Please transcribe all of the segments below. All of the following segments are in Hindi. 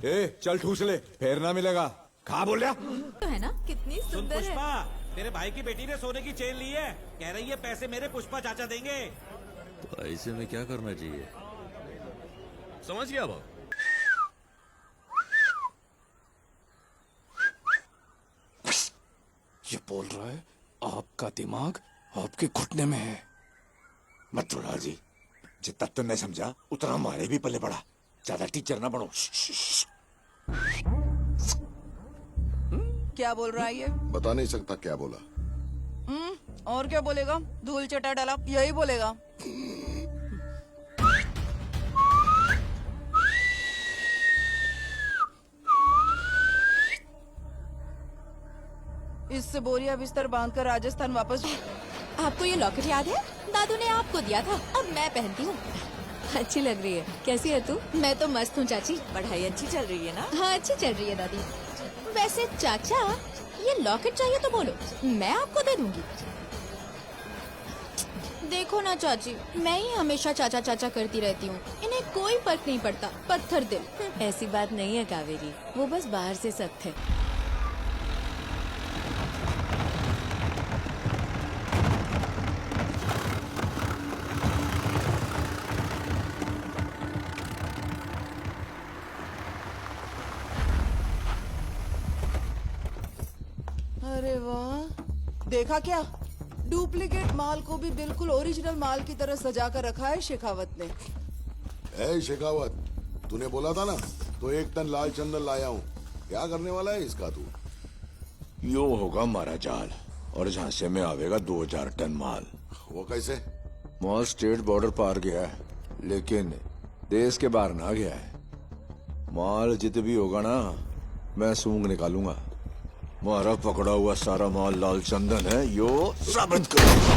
ए चल ठूस ले, फेर ना मिलेगा। कहाँ बोल रहा? तो है ना, कितनी सुन सुंदर है। पुष्पा, तेरे भाई की बेटी ने सोने की चेन ली है, कह रही है पैसे मेरे पुष्पा चाचा देंगे। तो ऐसे में क्या करना चाहिए? समझ गया बाबू। ये बोल रहा है आपका दिमाग आपके घुटने में है। मत रोड़ा जी, जितना तुमने समझा उतना हमारे भी पल्ले पड़ा। ज्यादा टीचर ना बनो। क्या बोल रहा है ये? बता नहीं सकता क्या बोला। और क्या बोलेगा? धूल चटा डाला, यही बोलेगा। इससे बोरिया बिस्तर बांधकर राजस्थान वापस। आपको ये लॉकेट याद है? दादू ने आपको दिया था, अब मैं पहनती हूँ। अच्छी लग रही है। कैसी है तू? मैं तो मस्त हूँ चाची। पढ़ाई अच्छी चल रही है ना? हाँ अच्छी चल रही है दादी। वैसे चाचा, ये लॉकेट चाहिए तो बोलो, मैं आपको दे दूंगी। देखो ना चाची, मैं ही हमेशा चाचा चाचा करती रहती हूँ, इन्हें कोई फर्क नहीं पड़ता। पत्थर दिल। ऐसी बात नहीं है कावेरी, वो बस बाहर से सख्त है। अरे वाह, देखा क्या? डुप्लीकेट माल को भी बिल्कुल ओरिजिनल माल की तरह सजा कर रखा है शेखावत ने। ए शेखावत, तूने बोला था ना, तो 1 टन लाल चंदन लाया हूँ। क्या करने वाला है इसका तू? यो होगा हमारा जाल, और झांसे में आवेगा 2000 टन माल। वो कैसे? माल स्टेट बॉर्डर पार गया है, लेकिन देश के बाहर ना गया है। माल जित भी होगा ना, मैं सूंघ निकालूंगा। मारा पकड़ा हुआ सारा माल लाल चंदन है, यो साबित करूंगा।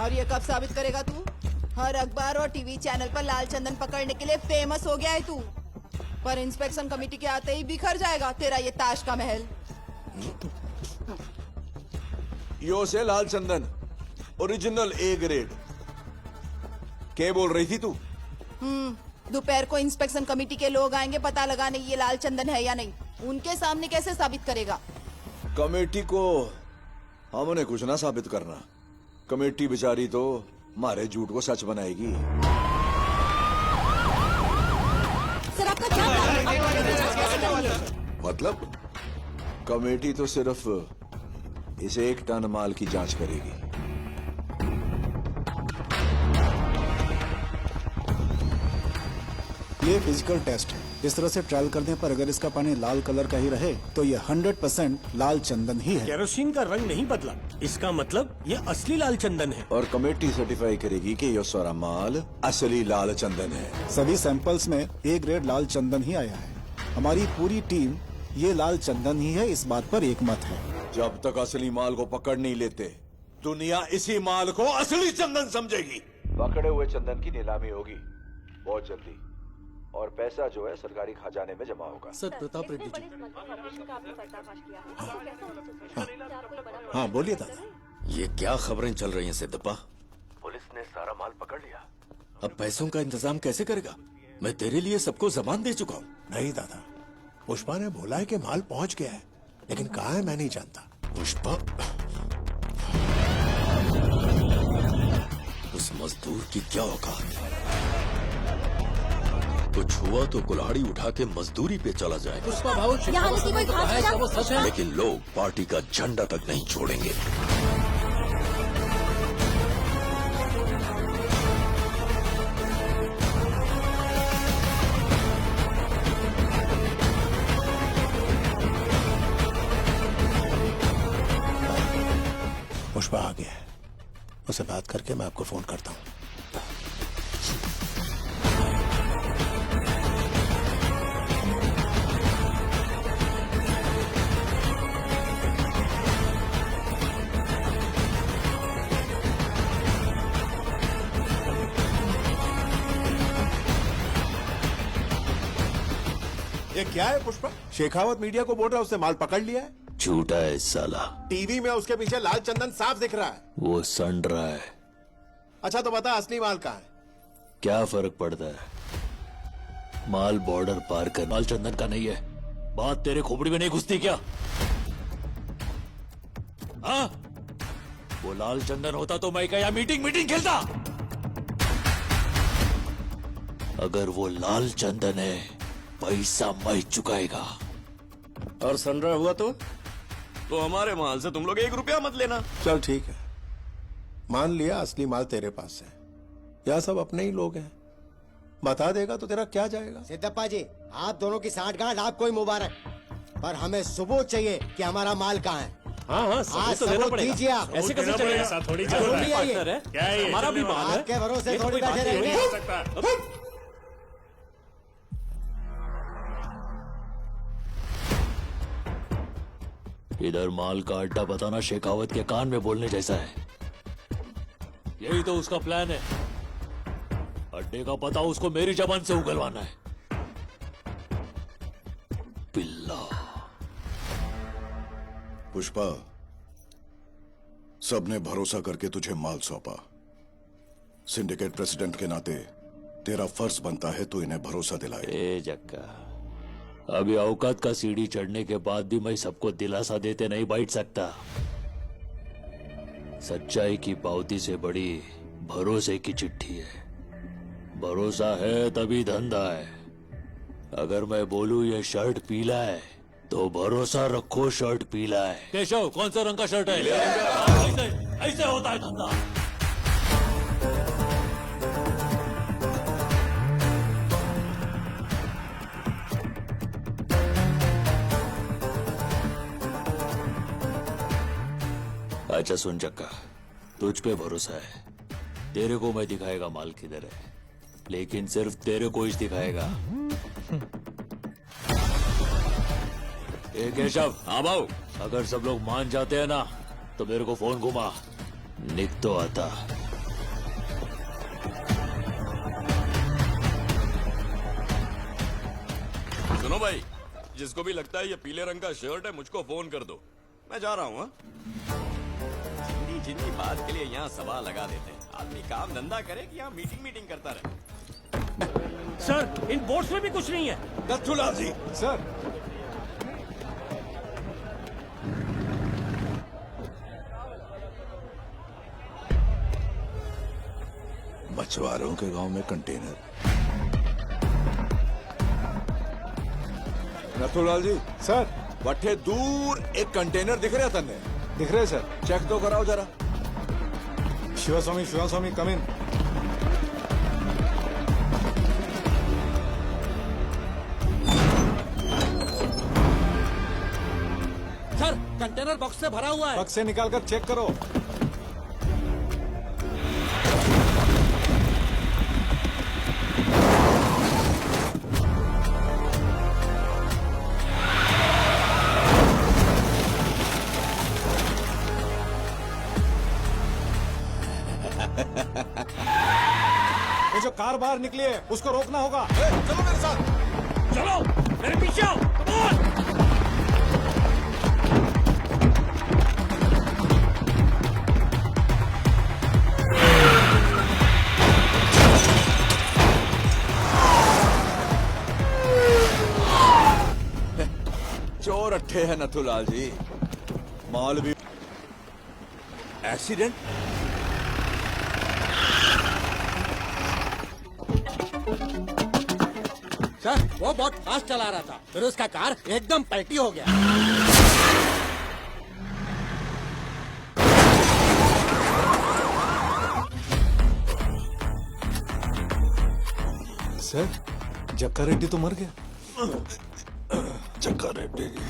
और ये कब साबित करेगा तू? हर अखबार और टीवी चैनल पर लाल चंदन पकड़ने के लिए फेमस हो गया है तू। पर इंस्पेक्शन कमेटी के आते ही बिखर जाएगा तेरा ये ताश का महल। यो से लाल चंदन ओरिजिनल ए ग्रेड। क्या बोल रही थी तू? दोपहर को इंस्पेक्शन कमेटी के लोग आएंगे पता लगाने ये लाल चंदन है या नहीं। उनके सामने कैसे साबित करेगा? कमेटी को हमने कुछ ना साबित करना। कमेटी बेचारी तो हमारे झूठ को सच बनाएगी। सर आपका क्या प्लान है? कैसे करेंगे? मतलब? कमेटी तो सिर्फ इस 1 टन माल की जांच करेगी। ये फिजिकल टेस्ट है। इस तरह से ट्रायल करने पर अगर इसका पानी लाल कलर का ही रहे तो ये 100% लाल चंदन ही है। केरोसिन का रंग नहीं बदला, इसका मतलब ये असली लाल चंदन है। और कमेटी सर्टिफाई करेगी कि ये सारा माल असली लाल चंदन है। सभी सैंपल्स में ए ग्रेड लाल चंदन ही आया है। हमारी पूरी टीम ये लाल चंदन ही है, इस बात पर एकमत है। जब तक असली माल को पकड़ नहीं लेते, दुनिया इसी माल को असली चंदन समझेगी। पकड़े हुए चंदन की नीलामी होगी बहुत जल्दी, और पैसा जो है सरकारी खजाने में जमा होगा। सर प्रताप रेड्डी जी। हाँ बोलिए दादा। ये क्या खबरें चल रही हैं सिद्धप्पा? पुलिस ने सारा माल पकड़ लिया। अब पैसों का इंतजाम कैसे करेगा? मैं तेरे लिए सबको जबान दे चुका हूँ। नहीं दादा, पुष्पा ने बोला है कि माल पहुंच गया है, लेकिन कहाँ है मैं नहीं जानता। पुष्पा, उस मजदूर की क्या औकात? कुछ हुआ तो कुल्हाड़ी उठा के मजदूरी पे चला जाएगा। पुष्पा भाऊ यहाँ की कोई खास वजह? वो सच है। लेकिन लोग पार्टी का झंडा तक नहीं छोड़ेंगे। पुष्पा आ गया है, उसे बात करके मैं आपको फोन करता हूँ। ये क्या है पुष्पा? शेखावत मीडिया को बोल रहा है उसने माल पकड़ लिया है। झूठा है साला। टीवी में उसके पीछे लाल चंदन साफ दिख रहा है। वो संड रहा है। अच्छा तो बता असली माल कहाँ है? क्या फर्क पड़ता है? माल बॉर्डर पार कर लाल चंदन का नहीं है। बात तेरे खोपड़ी में नहीं घुसती क्या? हाँ? वो लाल चंदन होता तो मैं क्या मीटिंग खेलता? अगर वो लाल चंदन है, पैसा मैं चुकाएगा। और सनरा हुआ तो हमारे माल से तुम लोग 1 रुपया मत लेना। चल ठीक है, मान लिया असली माल तेरे पास है। यह सब अपने ही लोग हैं, बता देगा तो तेरा क्या जाएगा। सिद्धप्पा जी, आप दोनों की साठगांठ आपको ही मुबारक, पर हमें सबूत चाहिए कि हमारा माल कहाँ है। हाँ, आज सबूत दीजिए आप। ऐसे कैसे चलेगा? ऐसा थोड़ी चलेगा। क्या है? हमारा भी माल है। आपके भरोसे थोड़ी बैठे रहेंगे। इधर माल का अड्डा बताना शेखावत के कान में बोलने जैसा है। यही तो उसका प्लान है। अड्डे का पता उसको मेरी जबान से उगलवाना है। पिल्ला। पुष्पा, सबने भरोसा करके तुझे माल सौंपा। सिंडिकेट प्रेसिडेंट के नाते तेरा फर्ज बनता है तू इन्हें भरोसा दिलाए। ए जक्का, अभी औकात का सीढ़ी चढ़ने के बाद भी मैं सबको दिलासा देते नहीं बैठ सकता। सच्चाई की पावती से बड़ी भरोसे की चिट्ठी है। भरोसा है तभी धंधा है। अगर मैं बोलूं ये शर्ट पीला है तो भरोसा रखो शर्ट पीला है। केशव, कौन सा रंग का शर्ट है? ऐसे होता है धंधा। अच्छा सुन चक्का, तुझ पे भरोसा है। तेरे को मैं दिखाएगा माल किधर है, लेकिन सिर्फ तेरे को ही दिखाएगा। ए केशव। हाँ भाऊ। अगर सब लोग मान जाते हैं ना तो मेरे को फोन घुमा, निक तो आता। सुनो भाई, जिसको भी लगता है ये पीले रंग का शर्ट है मुझको फोन कर दो, मैं जा रहा हूँ। जिंदी बात के लिए यहाँ सवाल लगा देते हैं। आदमी काम धंधा करे कि यहाँ मीटिंग करता रहे। सर, इन बोर्ड्स में भी कुछ नहीं है। नथुलाल जी, सर मछुआरों के गांव में कंटेनर। नथुलाल जी, सर वट्ठे दूर एक कंटेनर दिख रहा तन्ने? दिख रहे सर। चेक तो कराओ जरा। शिवास्वामी कम इन। सर, कंटेनर बॉक्स से भरा हुआ है। बक्स से निकाल कर चेक करो। ये जो कार बाहर निकली है उसको रोकना होगा। चलो मेरे साथ। चलो, मेरे पीछे आओ। Come on! चोर अट्ठे है नथुलाल जी। माल भी एक्सीडेंट। सर, वो बहुत फास्ट चला रहा था, फिर उसका कार एकदम पलटी हो गया। सर, जक्का रेड्डी तो मर गया। चक्का रेड्डी जी।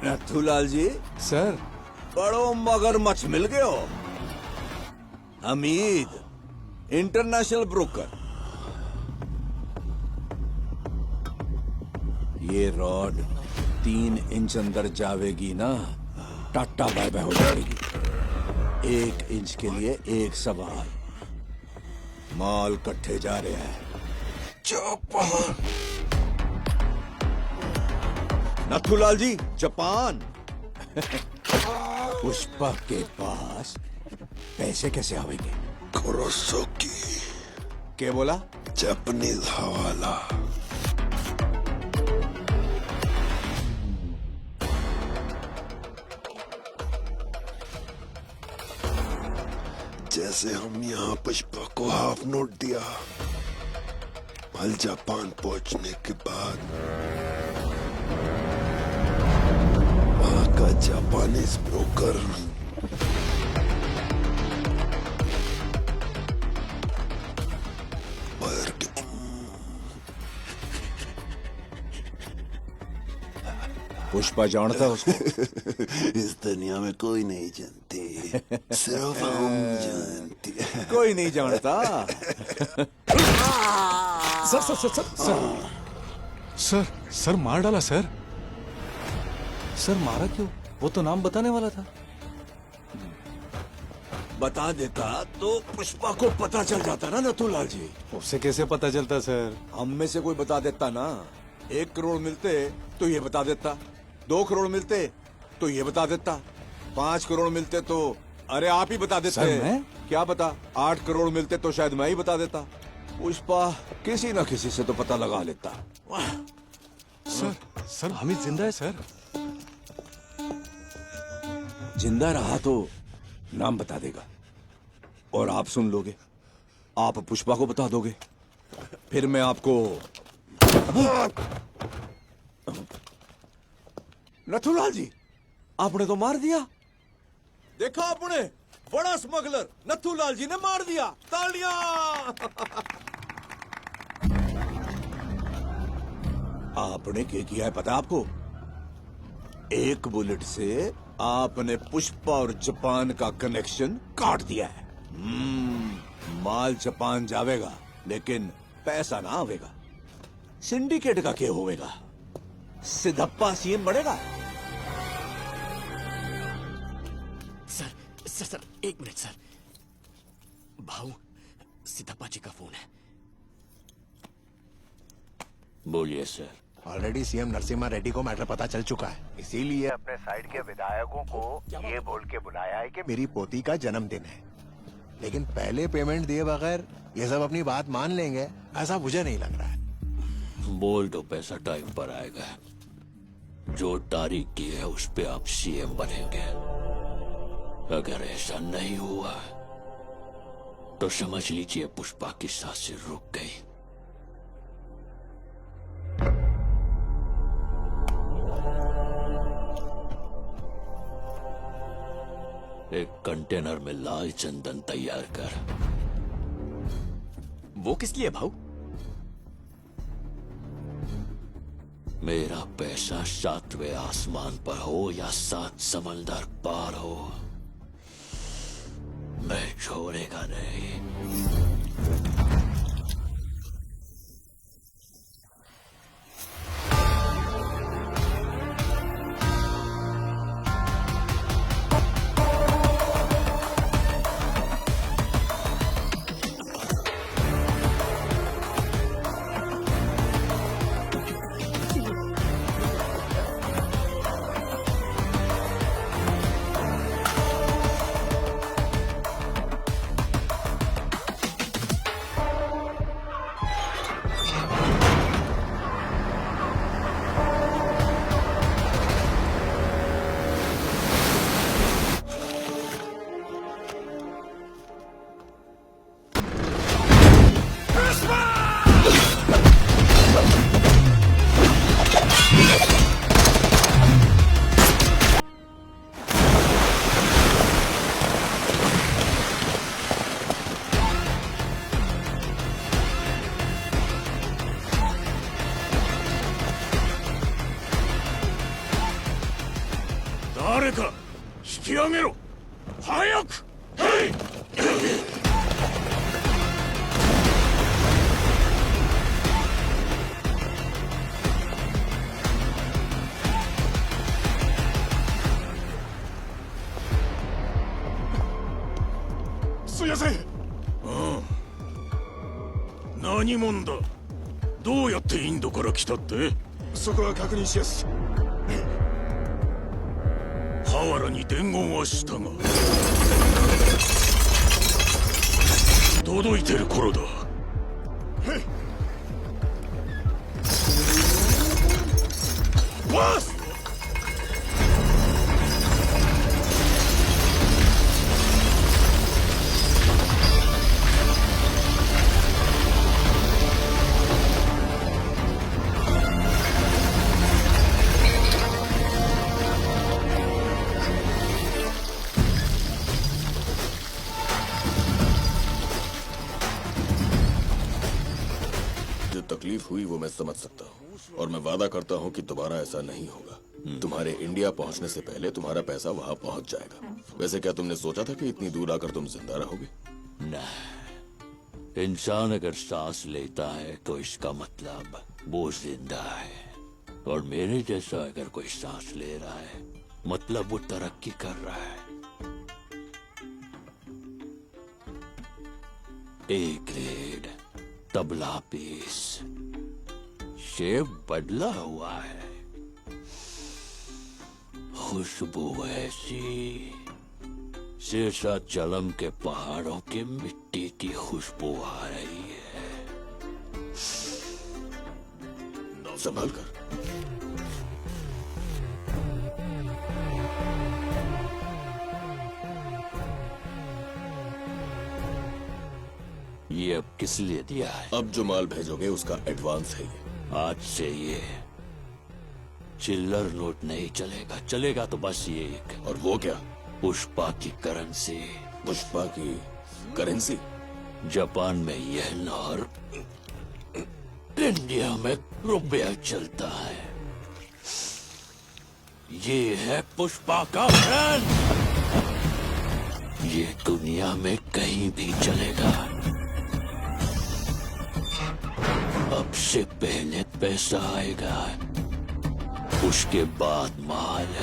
नथुलाल जी, सर बड़ो मगरमच्छ मिल गए हो। Hamid, international broker. ये रॉड 3 इंच अंदर जावेगी ना, टाटा बाय बाय हो जाएगी। 1 इंच के लिए एक सवाल। माल कट्ठे जा रहे हैं। जापान। नथुलाल जी, जापान। पुष्पा के पास पैसे कैसे आवेंगे? कुरोसाकी क्या बोला? जापानीज हवाला। जैसे हम यहाँ पुष्पा को हाफ नोट दिया, कल जापान पहुंचने के बाद वहां का जापानीज ब्रोकर पुष्पा जानता है उसको? इस दुनिया में कोई नहीं जानती, सिर्फ हम जानते हैं। कोई नहीं जानता। Sir sir sir sir sir sir sir मार डाला सर। सर मारा क्यों? वो तो नाम बताने वाला था। बता देता तो पुष्पा को पता चल जाता ना नथुलाल जी। उससे कैसे पता चलता सर? हम में से कोई बता देता ना। 1 करोड़ मिलते तो ये बता देता, 2 करोड़ मिलते तो ये बता देता, 5 करोड़ मिलते तो अरे आप ही बता देते। सर मैं? क्या बता, 8 करोड़ मिलते तो शायद मैं ही बता देता। पुष्पा किसी न किसी से तो पता लगा लेता। सर सर हामिद जिंदा है सर। जिंदा रहा तो नाम बता देगा और आप सुन लोगे। आप पुष्पा को बता दोगे, फिर मैं आपको नथुलाल जी, आपने तो मार दिया। देखा आपने, बड़ा स्मगलर नथुलाल जी ने मार दिया। तालियां। आपने क्या किया है पता आपको? 1 बुलेट से आपने पुष्पा और जापान का कनेक्शन काट दिया है। माल जापान जावेगा लेकिन पैसा ना आवेगा। सिंडिकेट का क्या होवेगा? सिद्धप्पा सीएम बढ़ेगा। Sir 1 minute sir. भाऊ, सिद्धप्पा जी का फोन है। बोलिए sir. Already CM Narasimha Reddy को मैटर पता चल चुका है, इसीलिए अपने साइड के विधायकों को ये बोल के बुलाया है कि मेरी पोती का जन्मदिन है, लेकिन पहले पेमेंट दिए बगैर ये सब अपनी बात मान लेंगे ऐसा मुझे नहीं लग रहा है। बोल दो पैसा टाइम पर आएगा। जो तारीख की है उस पे आप सीएम बनेंगे। अगर ऐसा नहीं हुआ तो समझ लीजिए पुष्पा की सांसें रुक गई। एक कंटेनर में लाल चंदन तैयार कर। वो किस लिए भाऊ? मेरा पैसा 7वें आसमान पर हो या 7 समंदर पार हो, मैं छोड़ेगा नहीं। 堂々いてる頃だ。ボス！जो तकलीफ हुई वो मैं समझ सकता हूँ और मैं वादा करता हूँ कि दोबारा ऐसा नहीं होगा। तुम्हारे इंडिया पहुँचने से पहले तुम्हारा पैसा वहाँ पहुँच जाएगा। वैसे क्या तुमने सोचा था कि इतनी दूर आकर तुम जिंदा रहोगे? न, इंसान अगर सांस लेता है तो इसका मतलब वो जिंदा है, और मेरे जैसा अगर कोई सांस ले रहा है मतलब वो तरक्की कर रहा है। A grade tabla piece, shape बदला हुआ है, खुशबू ऐसी शेषाचलम के पहाड़ों की मिट्टी की खुशबू आ रही है। संभाल कर। ये अब किस लिए दिया है? अब जो माल भेजोगे उसका एडवांस है ये। आज से ये चिल्लर नोट नहीं चलेगा, चलेगा तो बस ये एक। और वो क्या? पुष्पा की करेंसी। पुष्पा की करेंसी? जापान में येन और इंडिया में रुपया चलता है। ये है पुष्पा का ब्रांड, ये दुनिया में कहीं भी चलेगा। अब से पहले पैसा आएगा, उसके बाद माल।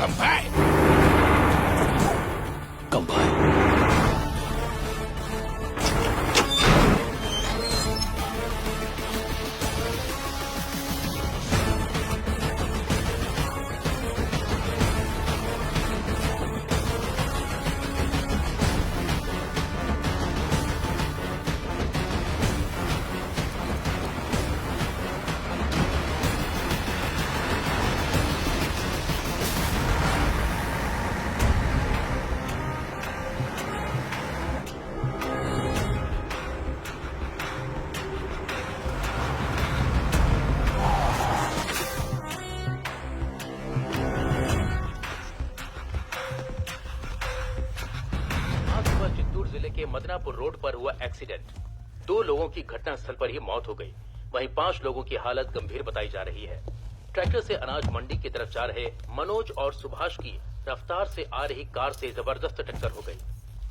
कंबाइन! कंबाइन! मदनापुर रोड पर हुआ एक्सीडेंट, 2 लोगों की घटनास्थल पर ही मौत हो गई, वहीं 5 लोगों की हालत गंभीर बताई जा रही है। ट्रैक्टर से अनाज मंडी की तरफ जा रहे मनोज और सुभाष की रफ्तार से आ रही कार से जबरदस्त टक्कर हो गई।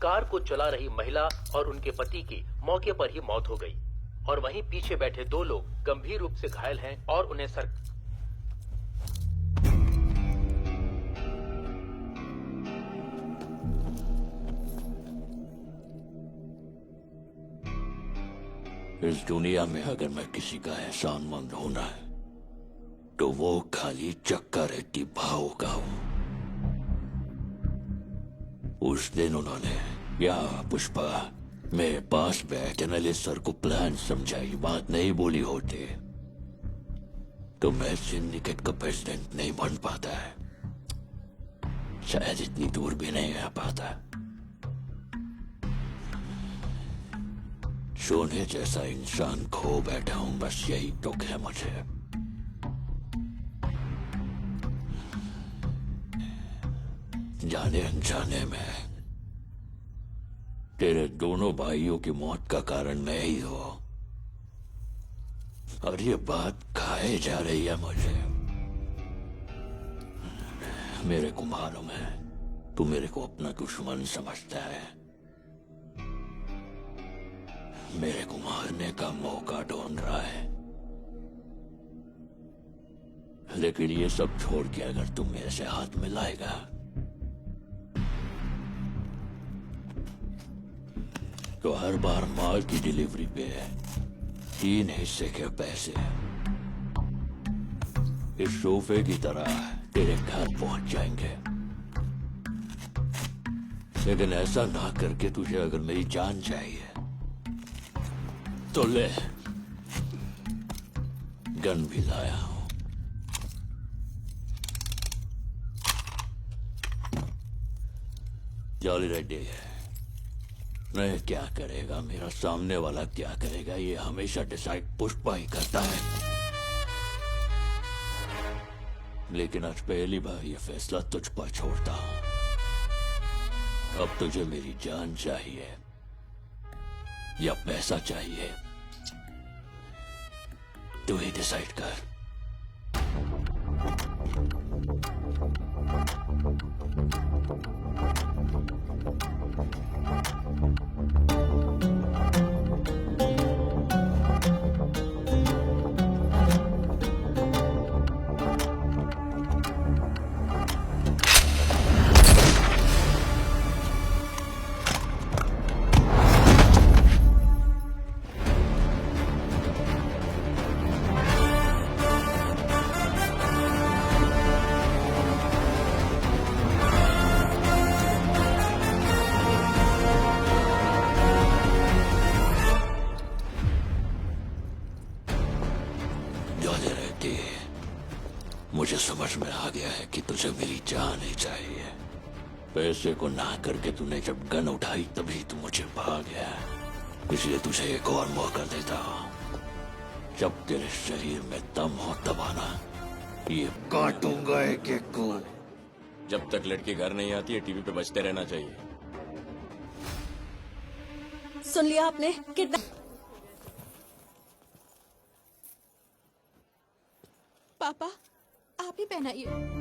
कार को चला रही महिला और उनके पति की मौके पर ही मौत हो गई, और वहीं पीछे बैठे 2 लोग गंभीर रूप से घायल हैं और उन्हें इस दुनिया में अगर मैं किसी का एहसानमंद होना है तो वो खाली चक्का रेड्डी भाव का हूं। उस दिन उन्होंने या पुष्पा मेरे पास बैठ एनालिस्ट सर को प्लान समझाई, बात नहीं बोली होते तो मैं सिंडिकेट का प्रेसिडेंट नहीं बन पाता है, शायद इतनी दूर भी नहीं आ पाता। सोने जैसा इंसान खो बैठा हूं, बस यही दुख है मुझे। जाने अनजाने में तेरे दोनों भाइयों की मौत का कारण मैं ही हूं, और ये बात खाए जा रही है मुझे। मेरे को मालूम है तू मेरे को अपना दुश्मन समझता है, मेरे को मारने का मौका ढूंढ रहा है, लेकिन ये सब छोड़ के अगर तुम मेरे से हाथ मिलाएगा तो हर बार माल की डिलीवरी पे 3 हिस्से के पैसे इस सोफे की तरह तेरे घर पहुंच जाएंगे। लेकिन ऐसा ना करके तुझे अगर मेरी जान चाहिए तो ले, गन भी लाया हूं। जॉली रेड्डी नहीं क्या करेगा, मेरा सामने वाला क्या करेगा, ये हमेशा डिसाइड पुष्पा ही करता है। लेकिन आज पहली बार ये फैसला तुझ पर छोड़ता हूं। अब तुझे मेरी जान चाहिए या पैसा चाहिए, तू ही डिसाइड कर। मुझे समझ में आ गया है कि तुझे मेरी जान ही चाहिए। पैसे को ना करके तूने जब गन उठाई तभी तू मुझे भाग गया, इसलिए तुझे एक और मौका देता हूं। जब तेरे शरीर में दम हो तब आना, ये काटूंगा एक एक को। जब तक लड़की घर नहीं आती है टीवी पे बजते रहना चाहिए। सुन लिया आपने? कितना पापा आप ही पहनाइए।